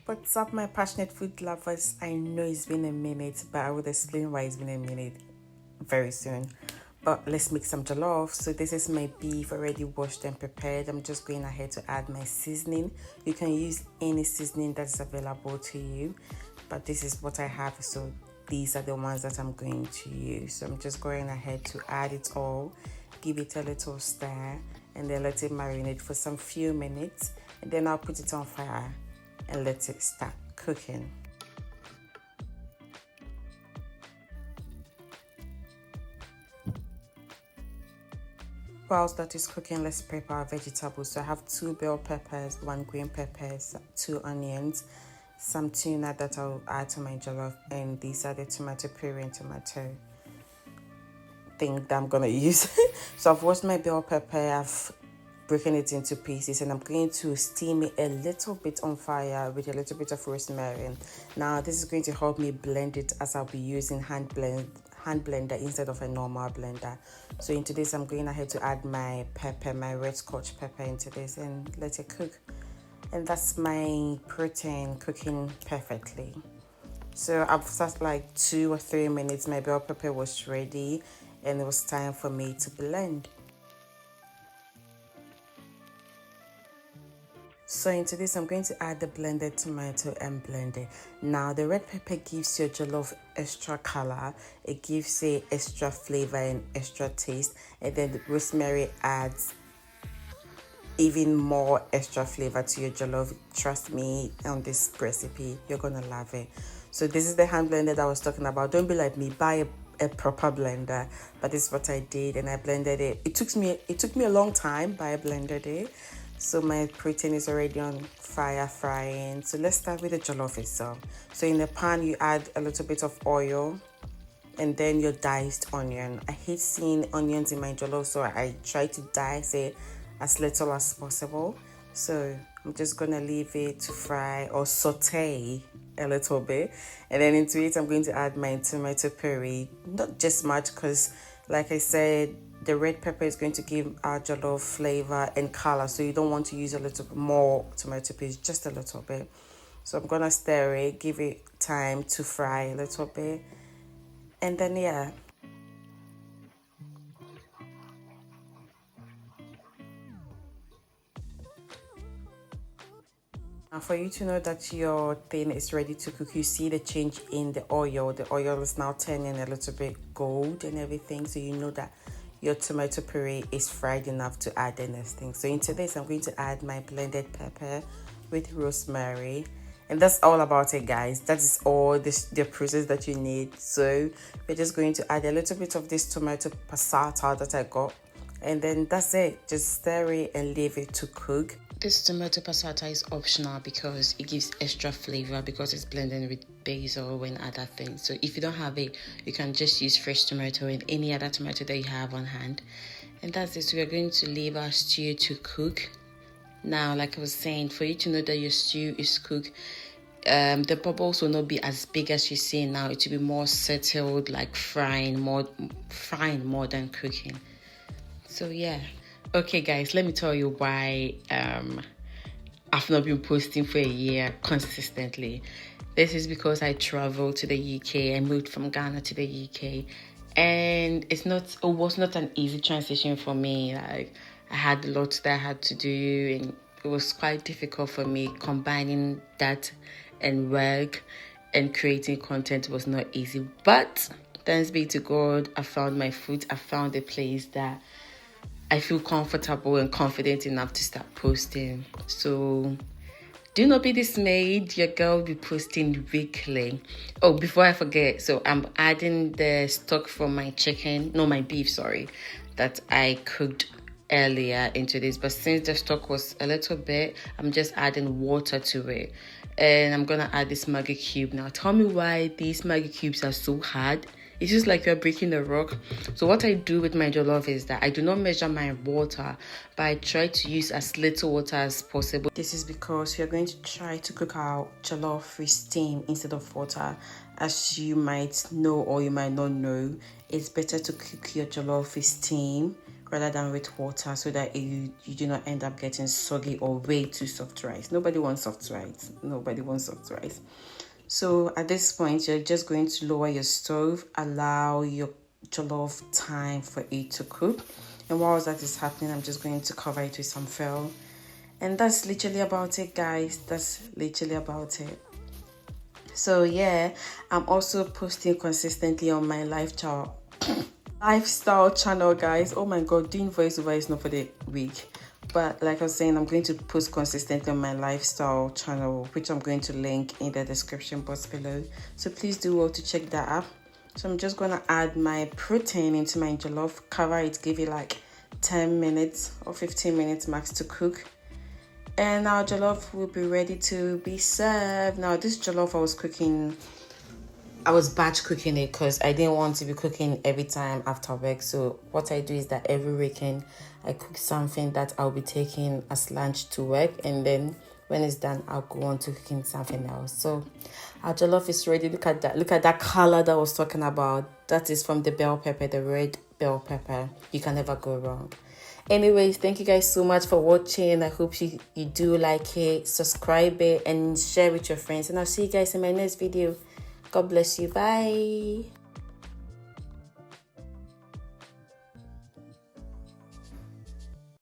What's up, my passionate food lovers? I know it's been a minute, but I will explain why it's been a minute very soon. But let's make some jollof. So this is my beef already washed and prepared. I'm just going ahead to add my seasoning. You can use any seasoning that's available to you, but this is what I have. So these are the ones that I'm going to use. So I'm just going ahead to add it all, give it a little stir, and then let it marinate for some few minutes. And then I'll put it on fire and let it start cooking. Whilst that is cooking, let's prepare our vegetables. So I have 2 bell peppers, 1 green peppers, 2 onions, some tuna that I'll add to my jollof, and these are the tomato puree and tomato thing that I'm gonna use. So I've washed my bell pepper, I've broken it into pieces, and I'm going to steam it a little bit on fire with a little bit of rosemary. Now this is going to help me blend it, as I'll be using hand blender instead of a normal blender. So into this I'm going ahead to add my pepper, my red scotch pepper into this, and let it cook. And that's my protein cooking perfectly. So I've sat like 2 or 3 minutes, my bell pepper was ready, and it was time for me to blend. So into this, I'm going to add the blended tomato and blend it. Now, the red pepper gives your jollof extra color. It gives it extra flavor and extra taste. And then the rosemary adds even more extra flavor to your jollof. Trust me, on this recipe, you're going to love it. So this is the hand blender that I was talking about. Don't be like me, buy a proper blender. But this is what I did, and I blended it. It took me a long time, but I blended it. So my protein is already on fire frying. So let's start with the jollof itself. So in the pan, you add a little bit of oil and then your diced onion. I hate seeing onions in my jollof, so I try to dice it as little as possible. So I'm just gonna leave it to fry or saute a little bit. And then into it, I'm going to add my tomato puree. Not just much, because like I said, the red pepper is going to give our jollof flavor and color, so you don't want to use a little bit more tomato paste, just a little bit. So I'm gonna stir it, give it time to fry a little bit, and then yeah. Now for you to know that your thing is ready to cook, you see the change in the oil. The oil is now turning a little bit gold and everything, so you know that your tomato puree is fried enough to add the next thing. So into this, I'm going to add my blended pepper with rosemary. And that's all about it, guys. That is all the process that you need. So we're just going to add a little bit of this tomato passata that I got. And then that's it. Just stir it and leave it to cook. This tomato passata is optional because it gives extra flavor, because it's blended with basil and other things. So if you don't have it, you can just use fresh tomato and any other tomato that you have on hand. And that's it. So we're going to leave our stew to cook. Now, like I was saying, for you to know that your stew is cooked, the bubbles will not be as big as you see now. It will be more settled, like frying more than cooking. So yeah. Okay guys, let me tell you why I've not been posting for a year consistently. This is because I traveled to the UK. I moved from Ghana to the UK, and it was not an easy transition for me. Like, I had a lot that I had to do, and it was quite difficult for me. Combining that and work and creating content was not easy. But thanks be to God, I found my foot. I found a place that I feel comfortable and confident enough to start posting. So do not be dismayed. Your girl will be posting weekly. Oh, before I forget, so I'm adding the stock from my beef, that I cooked earlier into this. But since the stock was a little bit, I'm just adding water to it. And I'm going to add this Maggi cube. Now, tell me why these Maggi cubes are so hard. It's just like you're breaking a rock. So what I do with my jollof is that I do not measure my water, but I try to use as little water as possible. This is because we are going to try to cook our jollof with steam instead of water. As you might know or you might not know, it's better to cook your jollof with steam rather than with water, so that you do not end up getting soggy or way too soft rice. Nobody wants soft rice. Nobody wants soft rice. So at this point, you're just going to lower your stove, allow your jollof time for it to cook. And while that is happening, I'm just going to cover it with some foil. And that's literally about it, guys. That's literally about it. So yeah, I'm also posting consistently on my lifestyle channel, guys. Oh my god, doing voiceover is not for the weak. But like I was saying, I'm going to post consistently on my lifestyle channel, which I'm going to link in the description box below. So please do well to check that out. So I'm just going to add my protein into my jollof, cover it, give it like 10 minutes or 15 minutes max to cook. And our jollof will be ready to be served. Now this jollof I was batch cooking it because I didn't want to be cooking every time after work. So what I do is that every weekend I cook something that I'll be taking as lunch to work, and then when it's done, I'll go on to cooking something else. So our jollof is ready. Look at that color that I was talking about. That is from the bell pepper, the red bell pepper. You can never go wrong. Anyways, thank you guys so much for watching. I hope you do like it, subscribe it, and share with your friends. And I'll see you guys in my next video. God bless you. Bye.